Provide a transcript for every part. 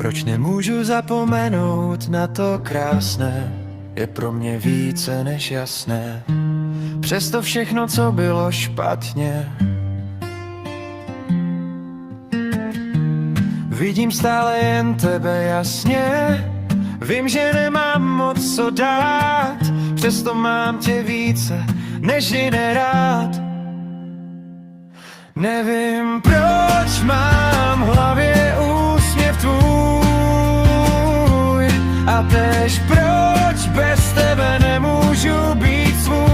Proč nemůžu zapomenout na to krásné, je pro mě více než jasné. Přesto všechno, co bylo špatně, vidím stále jen tebe jasně. Vím, že nemám moc co dát, přesto mám tě více než jiné rád. Nevím, proč mám v hlavě úsměv tvůj, a též proč bez tebe nemůžu být svůj.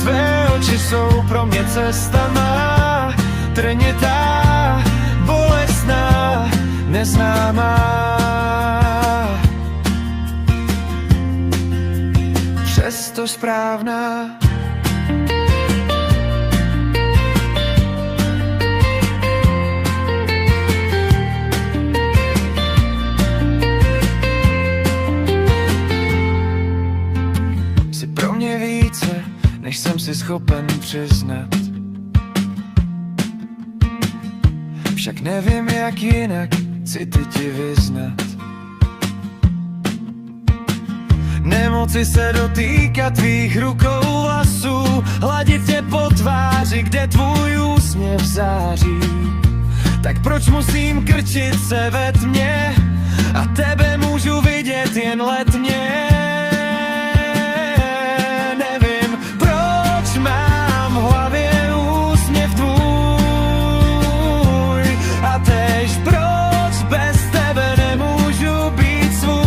Tvé oči jsou pro mě cesta má, trnitá, bolestná, neznámá. Přesto správná. Jsi pro mě více, než jsem si schopen přiznat. Však nevím, jak jinak city ti vyznat. Nemoci se dotýkat tvých rukou vlasů, hladit tě po tváři, kde tvůj úsměv září. Tak proč musím krčit se ve tmě a tebe můžu vidět jen letně? Nevím, proč mám v hlavě úsměv tvůj, a též proč bez tebe nemůžu být svůj.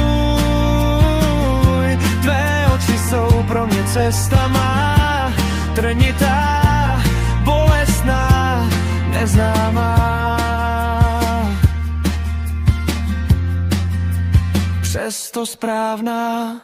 Tvé oči jsou pro mě cesta má, trnitá, bolestná, neznámá. Přesto správná.